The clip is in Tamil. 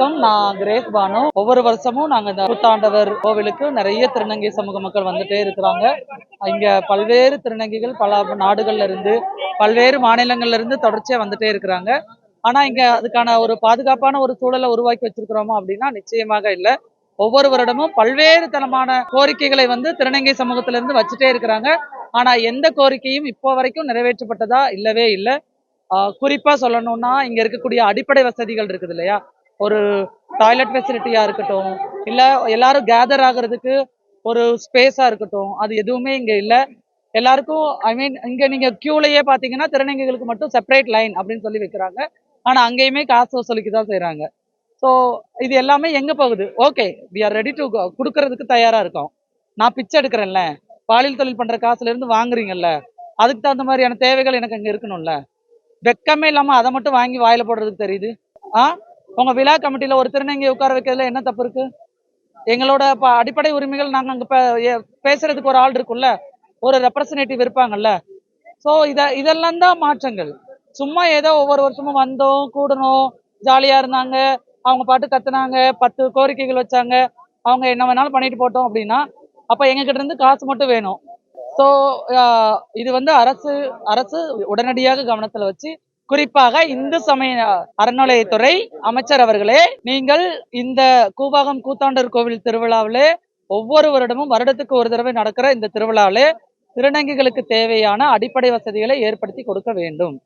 வணக்கம். நான் கிரேஸ் பானு. ஒவ்வொரு வருஷமும் நாங்க இந்த கூத்தாண்டவர் கோவிலுக்கு நிறைய திருநங்கை சமூக மக்கள் வந்துட்டே இருக்கிறாங்க. இங்க பல்வேறு திருநங்கைகள் பல நாடுகள்ல இருந்து, பல்வேறு மாநிலங்கள்ல இருந்து தொடர்ச்சியா வந்துட்டே இருக்கிறாங்க. ஆனா இங்க அதுக்கான ஒரு பாதுகாப்பான ஒரு சூழலை உருவாக்கி வச்சிருக்கிறோமா அப்படின்னா நிச்சயமாக இல்ல. ஒவ்வொரு வருடமும் பல்வேறு தரமான கோரிக்கைகளை திருநங்கை சமூகத்தில இருந்து வச்சுட்டே இருக்கிறாங்க. ஆனா எந்த கோரிக்கையும் இப்போ வரைக்கும் நிறைவேற்றப்பட்டதா இல்லவே இல்லை. குறிப்பா சொல்லணும்னா இங்க இருக்கக்கூடிய அடிப்படை வசதிகள் இருக்குது இல்லையா, ஒரு டாய்லெட் ஃபெசிலிட்டியா இருக்கட்டும், இல்ல எல்லாரும் கேதர் ஆகுறதுக்கு ஒரு ஸ்பேஸா இருக்கட்டும், அது எதுவுமே இங்க இல்ல. எல்லாருக்கும் இங்க நீங்க கியூலயே பாத்தீங்கன்னா திருநங்கைகளுக்கு மட்டும் செப்பரேட் லைன் அப்படின்னு சொல்லி வைக்கிறாங்க. ஆனா அங்கேயுமே காசு வசூலிக்கு தான் செய்யறாங்க. ஸோ இது எல்லாமே எங்க போகுது? Okay, we are ready to கொடுக்கறதுக்கு தயாரா இருக்கோம். நான் பிச்சை எடுக்கிறேன்ல, பாலியல் தொழில் பண்ற காசுல இருந்து வாங்குறீங்கல்ல, அதுக்கு தகுந்த மாதிரியான தேவைகள் எனக்கு அங்க இருக்கணும்ல. வெக்கமே இல்லாம அதை மட்டும் வாங்கி வாயில போடுறதுக்கு தெரியுது. ஆ உங்க விழா கமிட்டியில ஒரு திருநங்கையை உட்கார வைக்கிறதுல என்ன தப்பு இருக்கு? எங்களோட அடிப்படை உரிமைகள் நாங்க அங்க பேசுறதுக்கு ஒரு ஆள் இருக்குல்ல, ஒரு ரெப்ரசன்டேட்டிவ் இருப்பாங்கல்ல. சோ இதெல்லாம் தான் மாற்றங்கள். சும்மா ஏதோ ஒவ்வொரு வருஷமும் வந்தோம், கூடணும், ஜாலியா இருந்தாங்க, அவங்க பாட்டு கத்துனாங்க, 10 கோரிக்கைகள் வச்சாங்க, அவங்க என்ன வேணாலும் பண்ணிட்டு போட்டோம் அப்படின்னா அப்ப எங்க கிட்ட இருந்து காசு மட்டும் வேணும். ஸோ இது அரசு அரசு உடனடியாக கவனத்துல வச்சு, குறிப்பாக இந்து சமய அறநிலையத்துறை அமைச்சர் அவர்களே, நீங்கள் இந்த கூவாகம் கூத்தாண்டவர் கோவில் திருவிழாவிலே ஒவ்வொரு வருடமும் வருடத்துக்கு ஒரு தடவை நடக்கிற இந்த திருவிழாவிலே திருநங்கைகளுக்கு தேவையான அடிப்படை வசதிகளை ஏற்படுத்தி கொடுக்க வேண்டும்.